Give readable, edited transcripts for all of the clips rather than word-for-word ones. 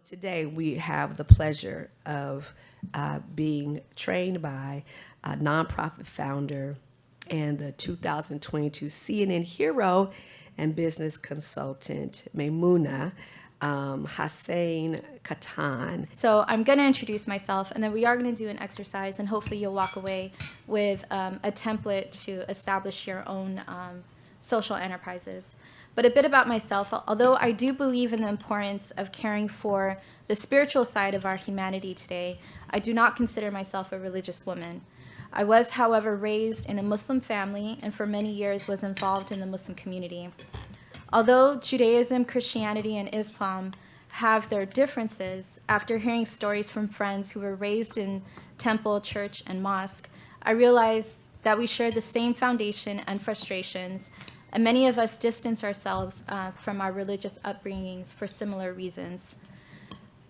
Today, we have the pleasure of being trained by a nonprofit founder and the 2022 CNN hero and business consultant, Meymuna Hussein-Cattan. So I'm going to introduce myself, and then we are going to do an exercise, and hopefully you'll walk away with a template to establish your own social enterprises. But a bit about myself, although I do believe in the importance of caring for the spiritual side of our humanity today, I do not consider myself a religious woman. I was, however, raised in a Muslim family and for many years was involved in the Muslim community. Although Judaism, Christianity, and Islam have their differences, after hearing stories from friends who were raised in temple, church, and mosque, I realized that we share the same foundation and frustrations, and many of us distance ourselves from our religious upbringings for similar reasons.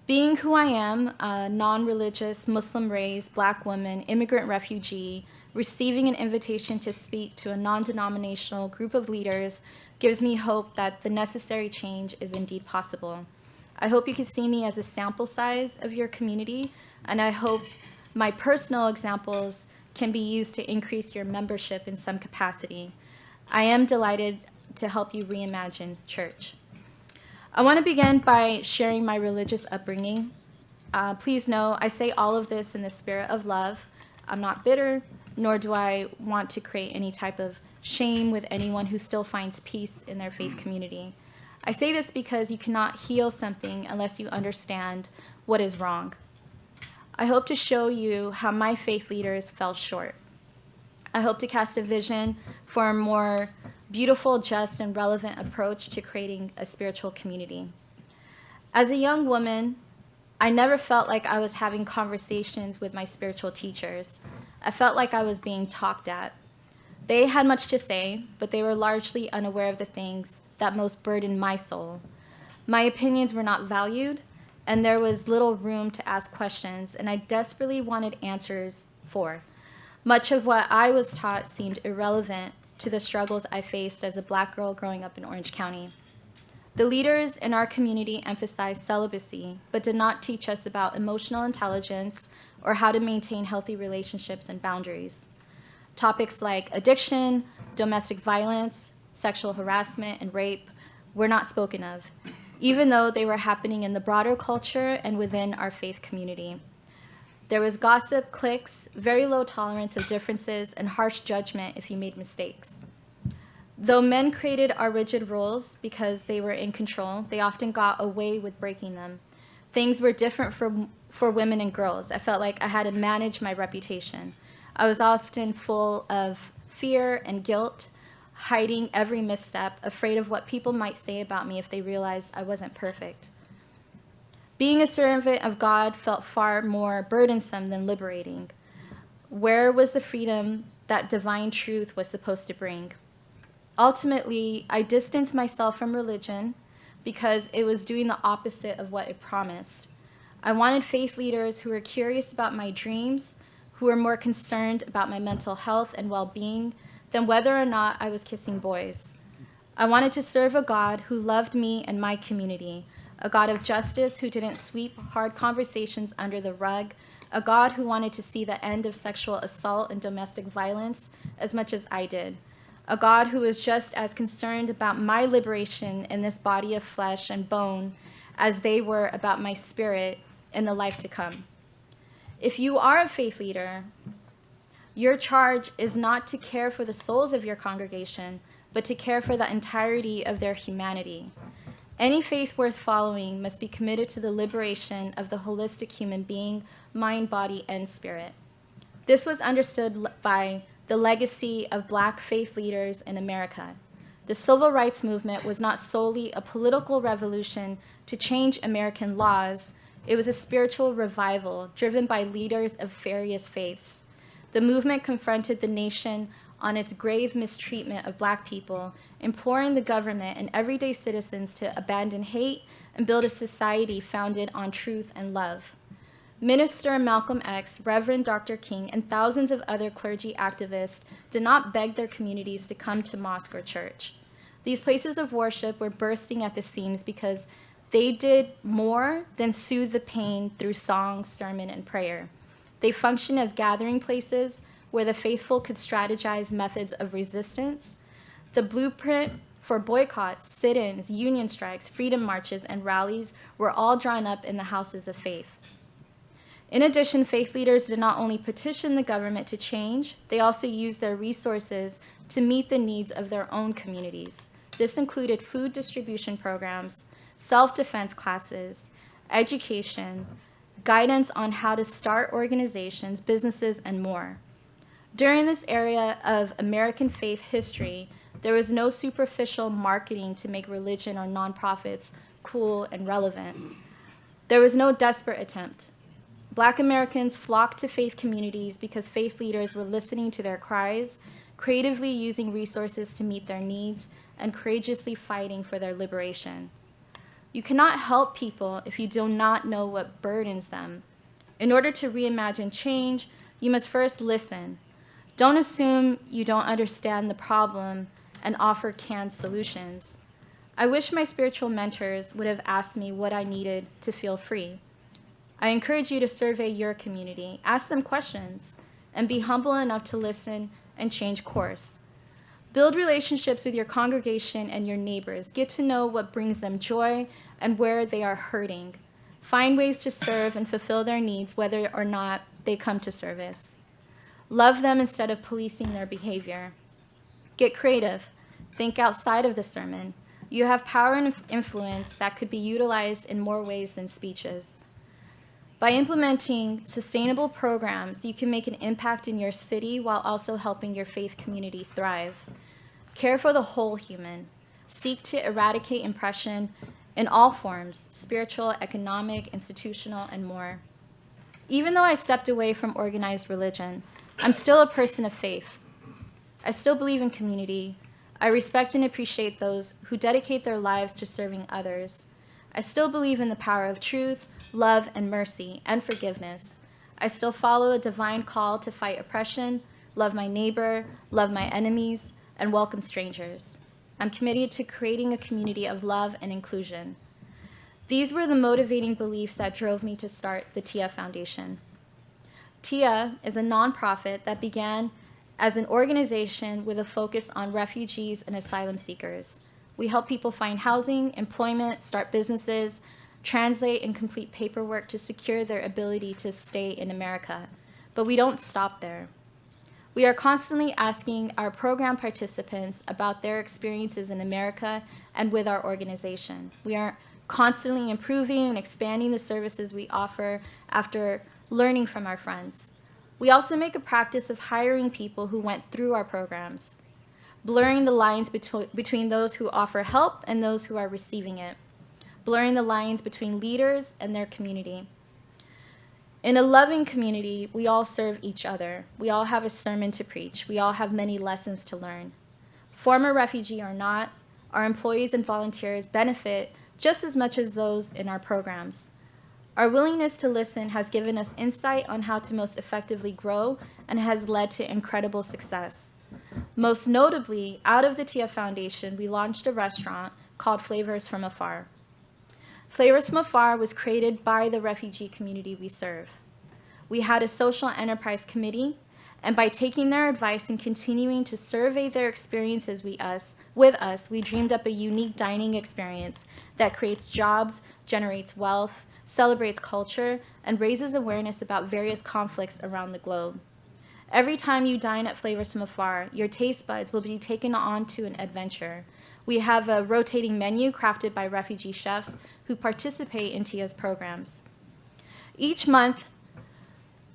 Being who I am, a non-religious, Muslim-raised, Black woman, immigrant refugee, receiving an invitation to speak to a non-denominational group of leaders gives me hope that the necessary change is indeed possible. I hope you can see me as a sample size of your community, and I hope my personal examples can be used to increase your membership in some capacity. I am delighted to help you reimagine church. I want to begin by sharing my religious upbringing. Please know I say all of this in the spirit of love. I'm not bitter, nor do I want to create any type of shame with anyone who still finds peace in their faith community. I say this because you cannot heal something unless you understand what is wrong. I hope to show you how my faith leaders fell short. I hope to cast a vision for a more beautiful, just, and relevant approach to creating a spiritual community. As a young woman, I never felt like I was having conversations with my spiritual teachers. I felt like I was being talked at. They had much to say, but they were largely unaware of the things that most burdened my soul. My opinions were not valued, and there was little room to ask questions, and I desperately wanted answers for. Much of what I was taught seemed irrelevant to the struggles I faced as a Black girl growing up in Orange County. The leaders in our community emphasized celibacy, but did not teach us about emotional intelligence or how to maintain healthy relationships and boundaries. Topics like addiction, domestic violence, sexual harassment, and rape were not spoken of, even though they were happening in the broader culture and within our faith community. There was gossip, cliques, very low tolerance of differences, and harsh judgment if you made mistakes. Though men created our rigid rules because they were in control, they often got away with breaking them. Things were different for women and girls. I felt like I had to manage my reputation. I was often full of fear and guilt, hiding every misstep, afraid of what people might say about me if they realized I wasn't perfect. Being a servant of God felt far more burdensome than liberating. Where was the freedom that divine truth was supposed to bring? Ultimately, I distanced myself from religion because it was doing the opposite of what it promised. I wanted faith leaders who were curious about my dreams, who were more concerned about my mental health and well-being than whether or not I was kissing boys. I wanted to serve a God who loved me and my community, a God of justice who didn't sweep hard conversations under the rug, a God who wanted to see the end of sexual assault and domestic violence as much as I did, a God who was just as concerned about my liberation in this body of flesh and bone as they were about my spirit in the life to come. If you are a faith leader, your charge is not to care for the souls of your congregation, but to care for the entirety of their humanity. Any faith worth following must be committed to the liberation of the holistic human being, mind, body, and spirit. This was understood by the legacy of Black faith leaders in America. The civil rights movement was not solely a political revolution to change American laws. It was a spiritual revival driven by leaders of various faiths. The movement confronted the nation on its grave mistreatment of Black people, imploring the government and everyday citizens to abandon hate and build a society founded on truth and love. Minister Malcolm X, Reverend Dr. King, and thousands of other clergy activists did not beg their communities to come to mosque or church. These places of worship were bursting at the seams because They did more than soothe the pain through song, sermon, and prayer. They functioned as gathering places where the faithful could strategize methods of resistance. The blueprint for boycotts, sit-ins, union strikes, freedom marches, and rallies were all drawn up in the houses of faith. In addition, faith leaders did not only petition the government to change, they also used their resources to meet the needs of their own communities. This included food distribution programs, self-defense classes, education, guidance on how to start organizations, businesses, and more. During this era of American faith history, there was no superficial marketing to make religion or nonprofits cool and relevant. There was no desperate attempt. Black Americans flocked to faith communities because faith leaders were listening to their cries, creatively using resources to meet their needs, and courageously fighting for their liberation. You cannot help people if you do not know what burdens them. In order to reimagine change, you must first listen. Don't assume you don't understand the problem and offer canned solutions. I wish my spiritual mentors would have asked me what I needed to feel free. I encourage you to survey your community, ask them questions, and be humble enough to listen and change course. Build relationships with your congregation and your neighbors. Get to know what brings them joy and where they are hurting. Find ways to serve and fulfill their needs, whether or not they come to service. Love them instead of policing their behavior. Get creative. Think outside of the sermon. You have power and influence that could be utilized in more ways than speeches. By implementing sustainable programs, you can make an impact in your city while also helping your faith community thrive. Care for the whole human. Seek to eradicate oppression in all forms, spiritual, economic, institutional, and more. Even though I stepped away from organized religion, I'm still a person of faith. I still believe in community. I respect and appreciate those who dedicate their lives to serving others. I still believe in the power of truth, love, and mercy, and forgiveness. I still follow a divine call to fight oppression, love my neighbor, love my enemies, and welcome strangers. I'm committed to creating a community of love and inclusion. These were the motivating beliefs that drove me to start the TIYYA Foundation. TIYYA is a nonprofit that began as an organization with a focus on refugees and asylum seekers. We help people find housing, employment, start businesses, translate and complete paperwork to secure their ability to stay in America. But we don't stop there. We are constantly asking our program participants about their experiences in America and with our organization. We are constantly improving and expanding the services we offer after learning from our friends. We also make a practice of hiring people who went through our programs, blurring the lines between those who offer help and those who are receiving it, blurring the lines between leaders and their community. In a loving community, we all serve each other. We all have a sermon to preach. We all have many lessons to learn. Former refugee or not, our employees and volunteers benefit just as much as those in our programs. Our willingness to listen has given us insight on how to most effectively grow and has led to incredible success. Most notably, out of the TIYYA Foundation, we launched a restaurant called Flavors from Afar. Flavors from Afar was created by the refugee community we serve. We had a social enterprise committee, and by taking their advice and continuing to survey their experiences with us, we dreamed up a unique dining experience that creates jobs, generates wealth, celebrates culture, and raises awareness about various conflicts around the globe. Every time you dine at Flavors from Afar, your taste buds will be taken on to an adventure. We have a rotating menu crafted by refugee chefs who participate in TIYYA's programs. Each month,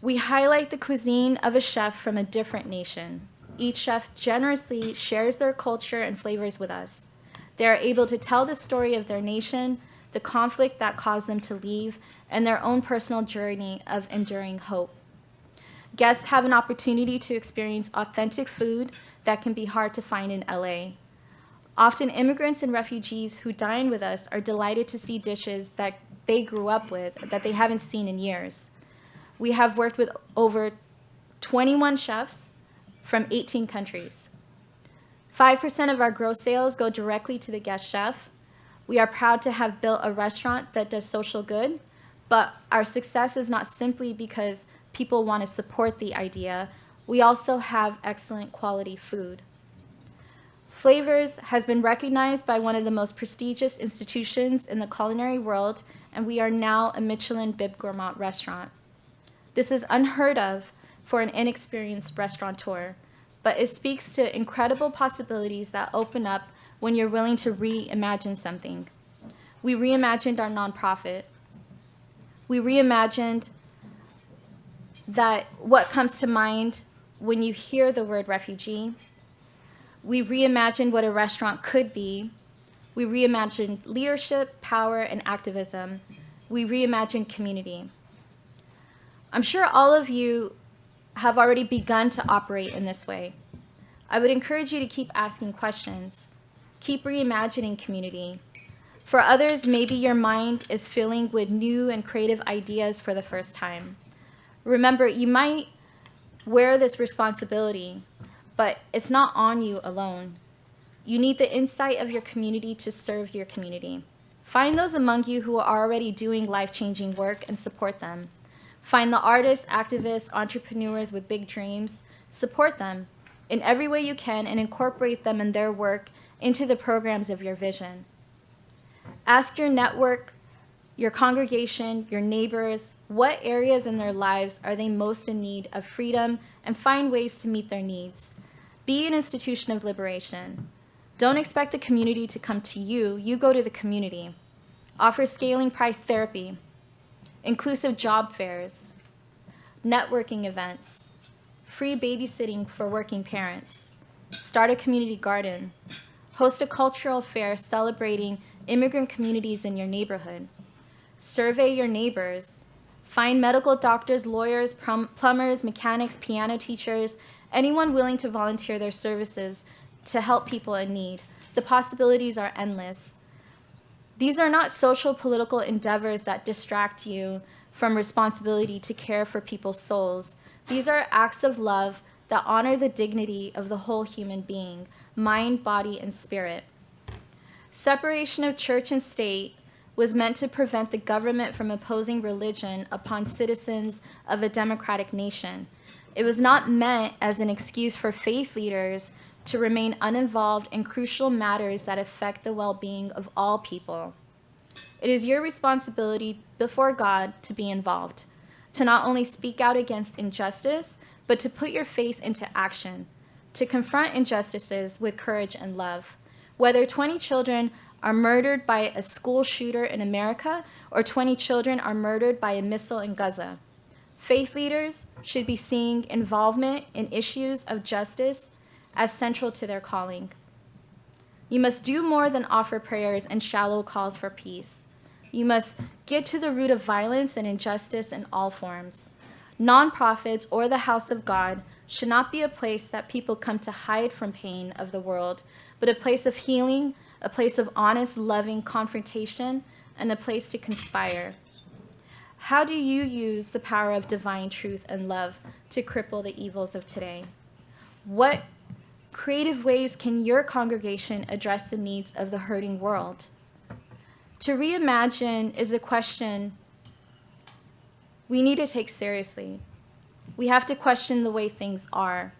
we highlight the cuisine of a chef from a different nation. Each chef generously shares their culture and flavors with us. They are able to tell the story of their nation, the conflict that caused them to leave, and their own personal journey of enduring hope. Guests have an opportunity to experience authentic food that can be hard to find in LA. Often immigrants and refugees who dine with us are delighted to see dishes that they grew up with, that they haven't seen in years. We have worked with over 21 chefs from 18 countries. 5% of our gross sales go directly to the guest chef. We are proud to have built a restaurant that does social good, but our success is not simply because people want to support the idea. We also have excellent quality food. Flavors has been recognized by one of the most prestigious institutions in the culinary world, and we are now a Michelin Bib Gourmand restaurant. This is unheard of for an inexperienced restaurateur, but it speaks to incredible possibilities that open up when you're willing to reimagine something. We reimagined our nonprofit. We reimagined that what comes to mind when you hear the word refugee. We reimagined what a restaurant could be. We reimagined leadership, power, and activism. We reimagined community. I'm sure all of you have already begun to operate in this way. I would encourage you to keep asking questions. Keep reimagining community. For others, maybe your mind is filling with new and creative ideas for the first time. Remember, you might wear this responsibility, but it's not on you alone. You need the insight of your community to serve your community. Find those among you who are already doing life-changing work and support them. Find the artists, activists, entrepreneurs with big dreams. Support them in every way you can and incorporate them and their work into the programs of your vision. Ask your network, your congregation, your neighbors, what areas in their lives are they most in need of freedom, and find ways to meet their needs. Be an institution of liberation. Don't expect the community to come to you. You go to the community. Offer scaling price therapy, inclusive job fairs, networking events, free babysitting for working parents, start a community garden, host a cultural fair celebrating immigrant communities in your neighborhood, survey your neighbors, find medical doctors, lawyers, plumbers, mechanics, piano teachers, anyone willing to volunteer their services to help people in need. The possibilities are endless. These are not social political endeavors that distract you from responsibility to care for people's souls. These are acts of love that honor the dignity of the whole human being, mind, body, and spirit. Separation of church and state was meant to prevent the government from imposing religion upon citizens of a democratic nation. It was not meant as an excuse for faith leaders to remain uninvolved in crucial matters that affect the well-being of all people. It is your responsibility before God to be involved, to not only speak out against injustice, but to put your faith into action, to confront injustices with courage and love. Whether 20 children are murdered by a school shooter in America or 20 children are murdered by a missile in Gaza, faith leaders should be seeing involvement in issues of justice as central to their calling. You must do more than offer prayers and shallow calls for peace. You must get to the root of violence and injustice in all forms. Nonprofits or the house of God should not be a place that people come to hide from pain of the world, but a place of healing, a place of honest, loving confrontation, and a place to conspire. How do you use the power of divine truth and love to cripple the evils of today? What creative ways can your congregation address the needs of the hurting world? To reimagine is a question we need to take seriously. We have to question the way things are.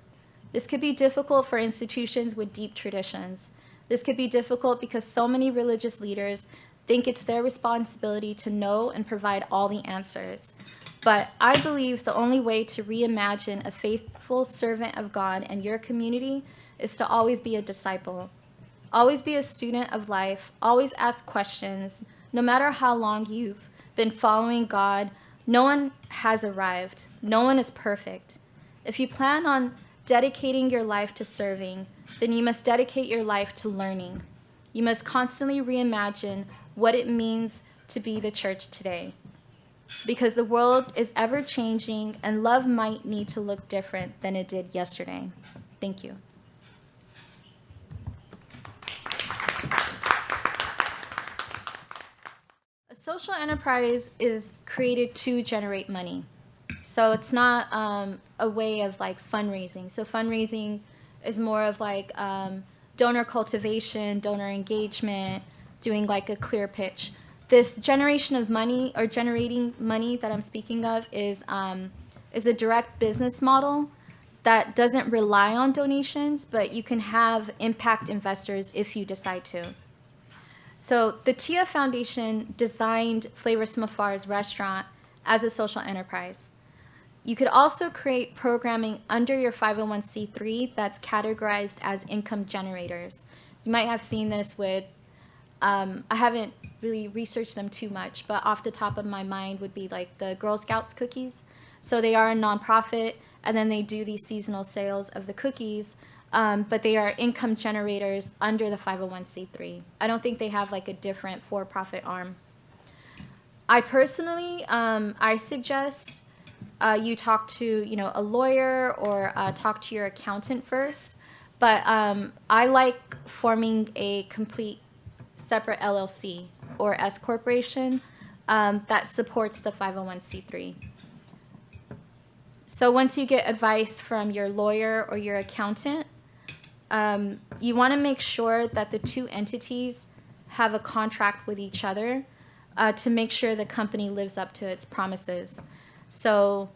This could be difficult for institutions with deep traditions. This could be difficult because so many religious leaders think it's their responsibility to know and provide all the answers. But I believe the only way to reimagine a faithful servant of God and your community is to always be a disciple. Always be a student of life. Always ask questions. No matter how long you've been following God, no one has arrived. No one is perfect. If you plan on dedicating your life to serving, then you must dedicate your life to learning. You must constantly reimagine what it means to be the church today. Because the world is ever changing and love might need to look different than it did yesterday. Thank you. A social enterprise is created to generate money. So it's not a way of like fundraising. So fundraising is more of like donor cultivation, donor engagement, doing like a clear pitch. This generation of money or generating money that I'm speaking of is a direct business model that doesn't rely on donations, but you can have impact investors if you decide to. So the TIYYA Foundation designed Flavors from Afar's restaurant as a social enterprise. You could also create programming under your 501c3 that's categorized as income generators. So you might have seen this with, I haven't really researched them too much, but off the top of my mind would be like the Girl Scouts cookies. So they are a nonprofit, and then they do these seasonal sales of the cookies, but they are income generators under the 501c3. I don't think they have like a different for-profit arm. I personally, I suggest you talk to a lawyer or talk to your accountant first, but I like forming a complete separate LLC or S corporation that supports the 501c3. So once you get advice from your lawyer or your accountant, you want to make sure that the two entities have a contract with each other to make sure the company lives up to its promises. So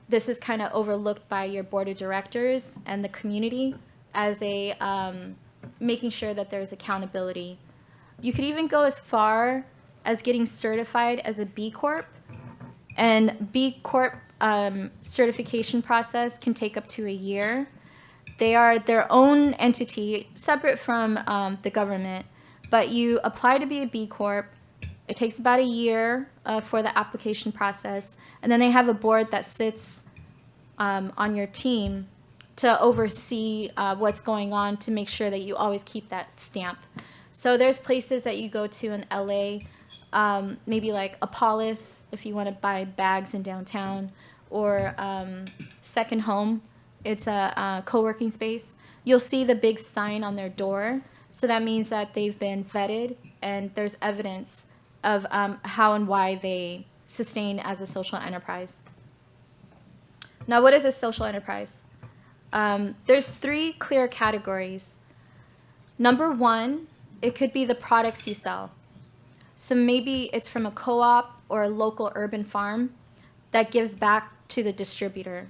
this is kind of overlooked by your board of directors and the community as a making sure that there's accountability. You could even go as far as getting certified as a B Corp, and B Corp certification process can take up to a year. They are their own entity, separate from the government, but you apply to be a B Corp. It takes about a year for the application process, and then they have a board that sits on your team to oversee what's going on to make sure that you always keep that stamp. So there's places that you go to in LA, maybe like Apollos if you want to buy bags in downtown, or Second Home. It's a co-working space. You'll see the big sign on their door. So that means that they've been vetted and there's evidence of how and why they sustain as a social enterprise. Now, what is a social enterprise? There's three clear categories. Number one, it could be the products you sell. So maybe it's from a co-op or a local urban farm that gives back to the distributor.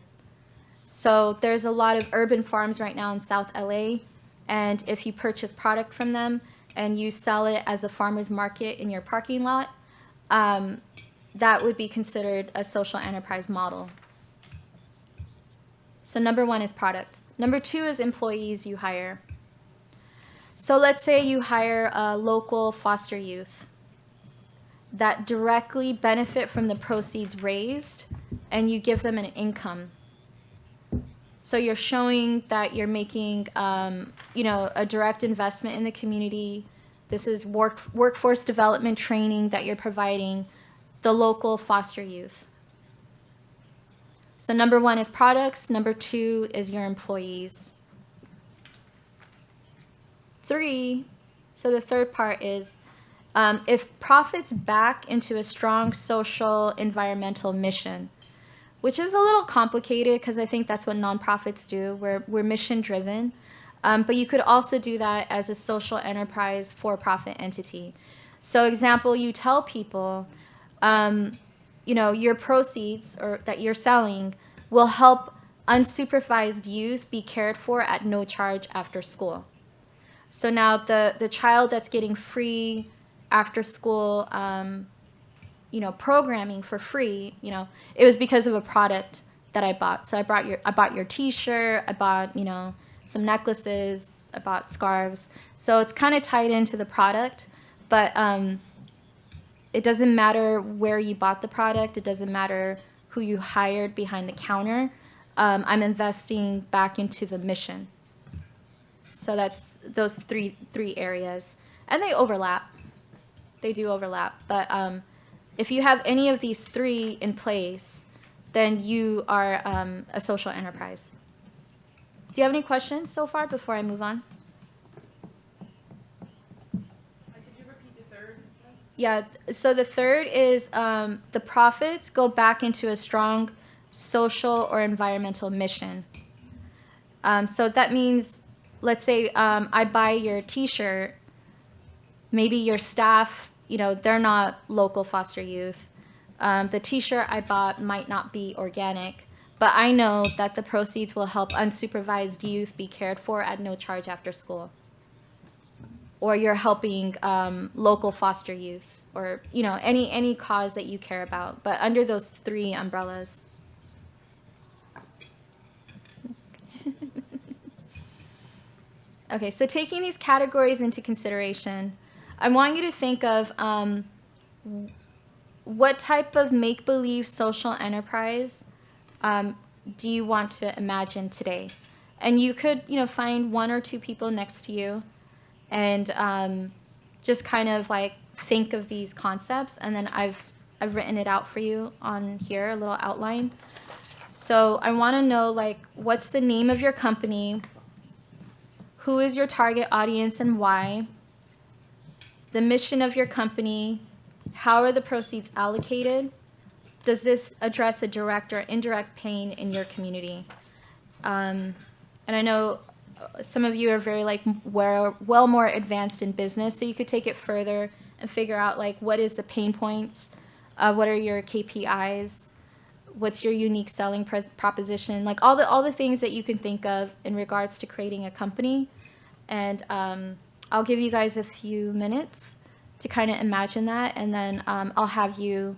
So there's a lot of urban farms right now in South LA, and if you purchase product from them and you sell it as a farmer's market in your parking lot, that would be considered a social enterprise model. So number one is product. Number two is employees you hire. So let's say you hire a local foster youth that directly benefit from the proceeds raised, and you give them an income. So you're showing that you're making, a direct investment in the community. This is workforce development training that you're providing the local foster youth. So number one is products. Number two is your employees. Three, so the third part is if profits back into a strong social environmental mission, which is a little complicated because I think that's what nonprofits do. We're mission driven, but you could also do that as a social enterprise for-profit entity. So example, you tell people, your proceeds or that you're selling will help unsupervised youth be cared for at no charge after school. So now the child that's getting free after school programming for free, it was because of a product that I bought. So I bought your t-shirt, I bought, some necklaces, I bought scarves. So it's kind of tied into the product, but it doesn't matter where you bought the product. It doesn't matter who you hired behind the counter. I'm investing back into the mission. So that's those three areas, and they overlap. They do overlap, but if you have any of these three in place, then you are a social enterprise. Do you have any questions so far before I move on? Could you repeat the third? Yeah, so the third is the profits go back into a strong social or environmental mission. So that means, let's say I buy your t-shirt, Maybe your staff, they're not local foster youth. The t-shirt I bought might not be organic, but I know that the proceeds will help unsupervised youth be cared for at no charge after school. Or you're helping local foster youth, or any cause that you care about, but under those 3 umbrellas. Okay, so taking these categories into consideration, I want you to think of what type of make-believe social enterprise do you want to imagine today? And you could, find 1 or 2 people next to you and just kind of like think of these concepts. And then I've written it out for you on here, a little outline. So I want to know, like, what's the name of your company? Who is your target audience and why? The mission of your company. How are the proceeds allocated? Does this address a direct or indirect pain in your community? And I know some of you are very well more advanced in business, so you could take it further and figure out what is the pain points, what are your KPIs, what's your unique selling proposition, all the things that you can think of in regards to creating a company. And I'll give you guys a few minutes to kind of imagine that, and then I'll have you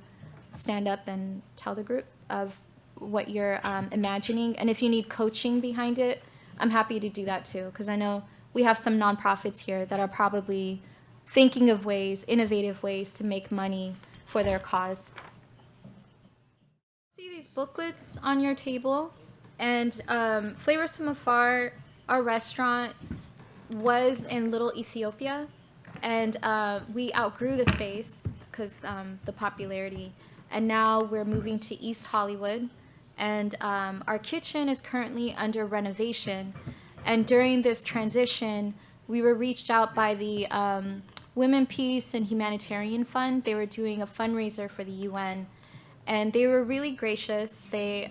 stand up and tell the group of what you're imagining. And if you need coaching behind it, I'm happy to do that too, because I know we have some nonprofits here that are probably thinking of ways, innovative ways to make money for their cause. See these booklets on your table, and Flavors from Afar, our restaurant, was in Little Ethiopia, and we outgrew the space because the popularity, and now we're moving to East Hollywood, and our kitchen is currently under renovation. And during this transition, we were reached out by the Women, Peace, and Humanitarian Fund. They were doing a fundraiser for the UN, and they were really gracious. They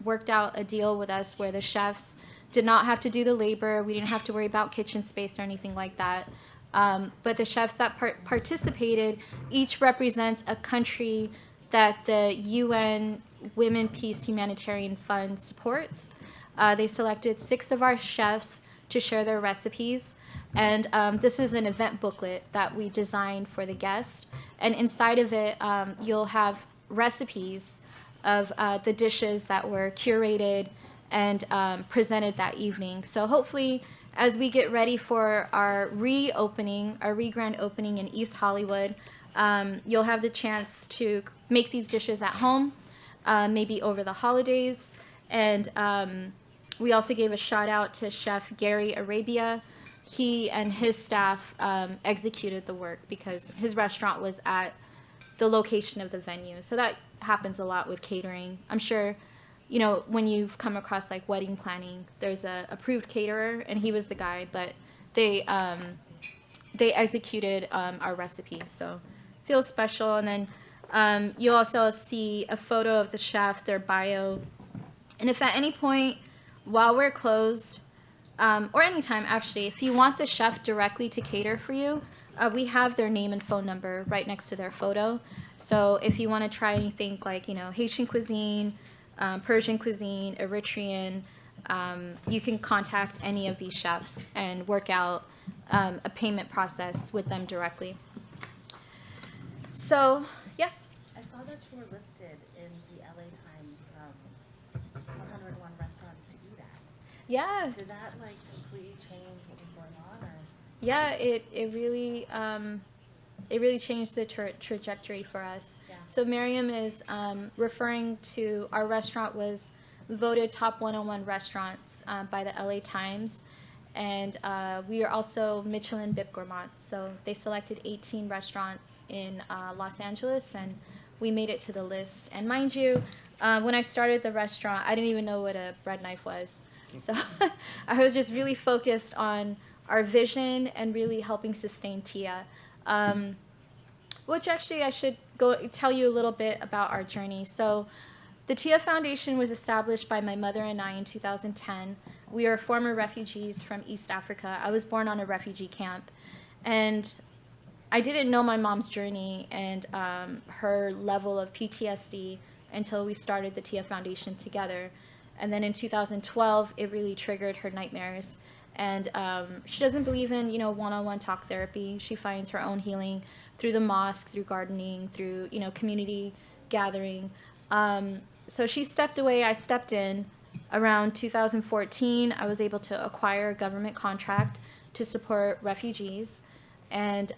worked out a deal with us where the chefs did not have to do the labor. We didn't have to worry about kitchen space or anything like that. But the chefs that participated each represents a country that the UN Women, Peace, Humanitarian Fund supports. They selected 6 of our chefs to share their recipes. And this is an event booklet that we designed for the guest. And inside of it, you'll have recipes of the dishes that were curated and presented that evening. So hopefully, as we get ready for our re-grand opening in East Hollywood, you'll have the chance to make these dishes at home, maybe over the holidays. And we also gave a shout out to Chef Gary Arabia. He and his staff executed the work because his restaurant was at the location of the venue. So that happens a lot with catering. I'm sure, when you've come across wedding planning, there's a approved caterer, and he was the guy, but they executed our recipe. So it feels special. And then you'll also see a photo of the chef, their bio. And if at any point while we're closed, or anytime actually, if you want the chef directly to cater for you, we have their name and phone number right next to their photo. So if you want to try anything Haitian cuisine, Persian cuisine, Eritrean, you can contact any of these chefs and work out a payment process with them directly. So, yeah. I saw that you were listed in the LA Times 101 restaurants to eat at. Yeah. Did that completely change what was going on, or? Yeah, it really changed the trajectory for us. Yeah. So Miriam is referring to our restaurant was voted top 101 restaurants by the LA Times, and we are also Michelin Bib Gourmand. So they selected 18 restaurants in Los Angeles, and we made it to the list. And mind you, when I started the restaurant, I didn't even know what a bread knife was. So I was just really focused on our vision and really helping sustain TIYYA. Which actually I should go tell you a little bit about our journey. So the TIYYA Foundation was established by my mother and I in 2010. We are former refugees from East Africa. I was born on a refugee camp. And I didn't know my mom's journey and her level of PTSD until we started the TIYYA Foundation together. And then in 2012, it really triggered her nightmares. And she doesn't believe in, one-on-one talk therapy. She finds her own healing through the mosque, through gardening, through, community gathering. So she stepped away, I stepped in. Around 2014, I was able to acquire a government contract to support refugees. And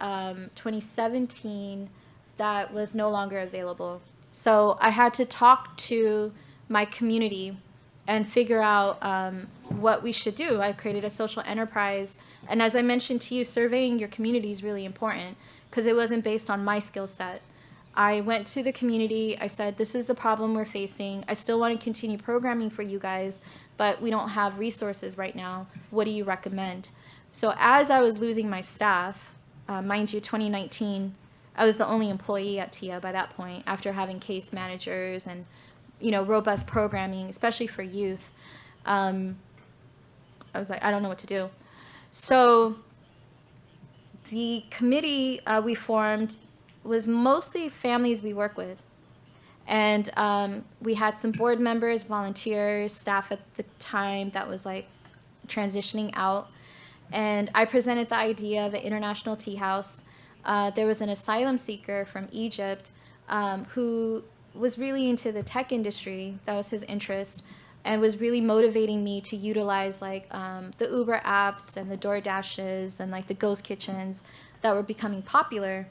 2017, that was no longer available. So I had to talk to my community and figure out what we should do. I created a social enterprise. And as I mentioned to you, surveying your community is really important because it wasn't based on my skill set. I went to the community. I said, this is the problem we're facing. I still want to continue programming for you guys, but we don't have resources right now. What do you recommend? So as I was losing my staff, mind you, 2019, I was the only employee at TIYYA by that point after having case managers and robust programming, especially for youth. I was like, I don't know what to do. So the committee we formed was mostly families we work with. And we had some board members, volunteers, staff at the time that was like transitioning out. And I presented the idea of an international tea house. There was an asylum seeker from Egypt who was really into the tech industry. That was his interest, and was really motivating me to utilize like the Uber apps and the DoorDashes and like the ghost kitchens that were becoming popular.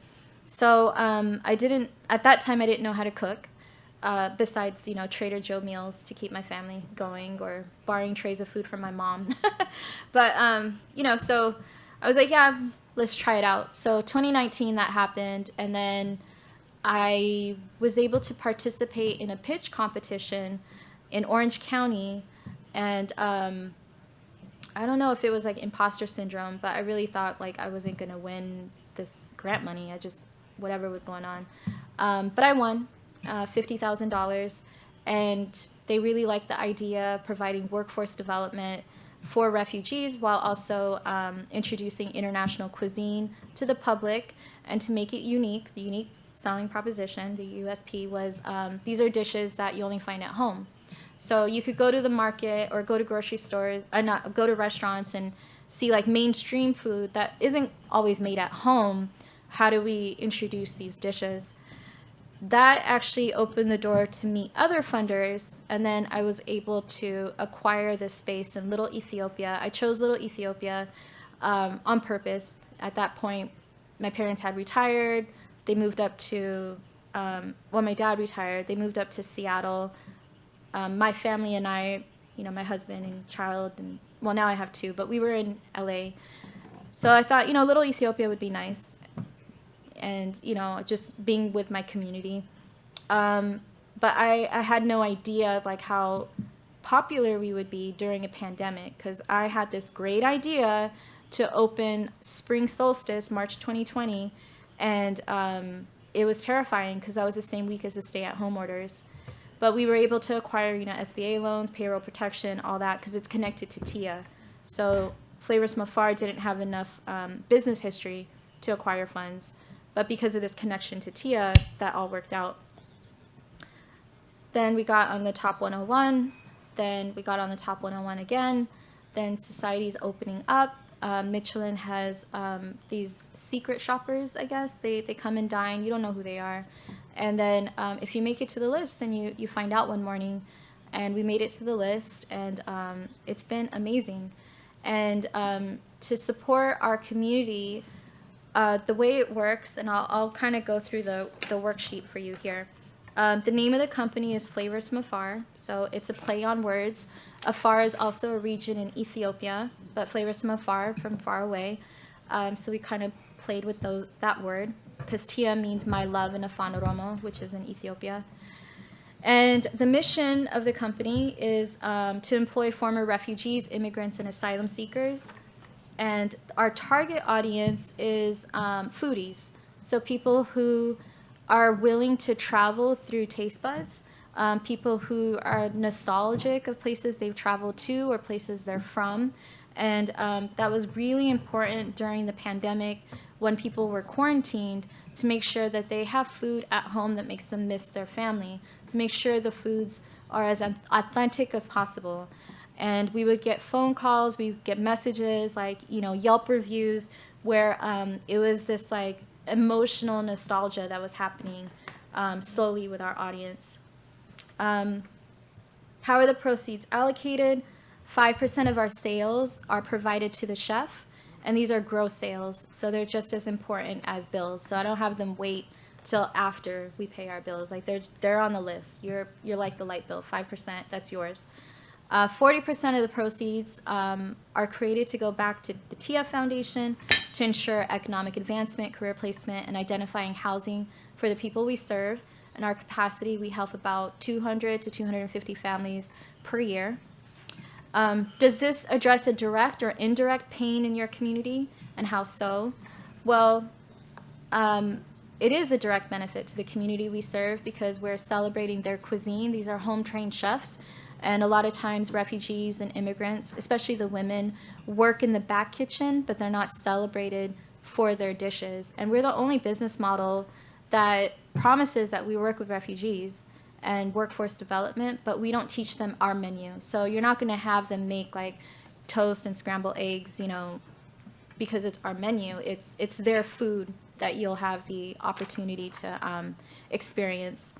So at that time I didn't know how to cook, besides, Trader Joe meals to keep my family going or borrowing trays of food from my mom. But, so I was like, yeah, let's try it out. So 2019 that happened, and then I was able to participate in a pitch competition in Orange County, and I don't know if it was like imposter syndrome, but I really thought like I wasn't gonna win this grant money. I just, whatever was going on. But I won $50,000, and they really liked the idea of providing workforce development for refugees while also introducing international cuisine to the public and to make it unique. The unique selling proposition, the USP, was these are dishes that you only find at home. So you could go to the market or go to grocery stores, go to restaurants and see like mainstream food that isn't always made at home. How do we introduce these dishes? That actually opened the door to meet other funders, and then I was able to acquire this space in Little Ethiopia. I chose Little Ethiopia on purpose. At that point, my parents had retired. They moved up to, my dad retired. They moved up to Seattle. My family and I, my husband and child, and well, now I have two, but we were in LA. So I thought, Little Ethiopia would be nice. And, just being with my community. But I had no idea like how popular we would be during a pandemic, because I had this great idea to open spring solstice, March 2020, and it was terrifying because that was the same week as the stay-at-home orders. But we were able to acquire, SBA loans, payroll protection, all that, because it's connected to TIYYA. So Flavors from Afar didn't have enough business history to acquire funds. But because of this connection to TIYYA, that all worked out. Then we got on the top 101. Then we got on the top 101 again. Then society's opening up. Michelin has these secret shoppers, I guess. They come and dine. You don't know who they are. And then if you make it to the list, then you find out one morning. And we made it to the list, and it's been amazing. And to support our community, the way it works, and I'll kind of go through the worksheet for you here. The name of the company is Flavors from Afar, so it's a play on words. Afar is also a region in Ethiopia, but Flavors from Afar, from far away. So we kind of played with that word, because TIYYA means my love in Afan Oromo, which is in Ethiopia. And the mission of the company is to employ former refugees, immigrants, and asylum seekers. And our target audience is foodies, so people who are willing to travel through taste buds, people who are nostalgic of places they've traveled to or places they're from. And that was really important during the pandemic when people were quarantined to make sure that they have food at home that makes them miss their family. So make sure the foods are as authentic as possible. And we would get phone calls, we would get messages, like, you know, Yelp reviews, where it was this like emotional nostalgia that was happening slowly with our audience. How are the proceeds allocated? 5% of our sales are provided to the chef, and these are gross sales, so they're just as important as bills. So I don't have them wait till after we pay our bills. Like they're on the list. You're like the light bill, 5%, that's yours. 40% of the proceeds are created to go back to the TIYYA Foundation to ensure economic advancement, career placement, and identifying housing for the people we serve. In our capacity, we help about 200 to 250 families per year. Does this address a direct or indirect pain in your community, and how so? Well, it is a direct benefit to the community we serve because we're celebrating their cuisine. These are home-trained chefs, and a lot of times refugees and immigrants, especially the women, work in the back kitchen, but they're not celebrated for their dishes. And we're the only business model that promises that we work with refugees and workforce development, but we don't teach them our menu. So you're not going to have them make like toast and scrambled eggs, you know, because it's our menu. It's their food that you'll have the opportunity to experience.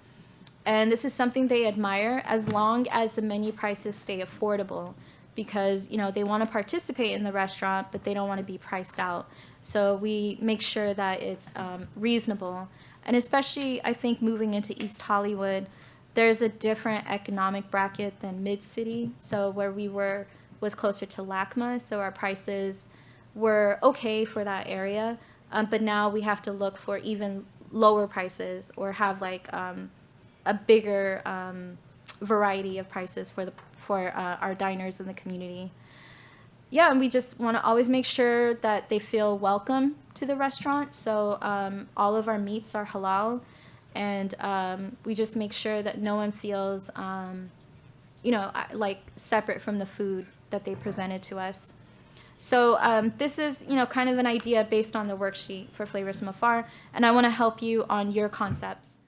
And this is something they admire as long as the menu prices stay affordable, because, you know, they want to participate in the restaurant, but they don't want to be priced out. So we make sure that it's reasonable. And especially, I think, moving into East Hollywood, there's a different economic bracket than Mid-City. So where we were was closer to LACMA, so our prices were okay for that area. But now we have to look for even lower prices or have like a bigger variety of prices for our diners in the community. Yeah, and we just want to always make sure that they feel welcome to the restaurant. So all of our meats are halal, and we just make sure that no one feels, you know, like separate from the food that they presented to us. So this is, you know, kind of an idea based on the worksheet for Flavors from Afar, and I want to help you on your concepts.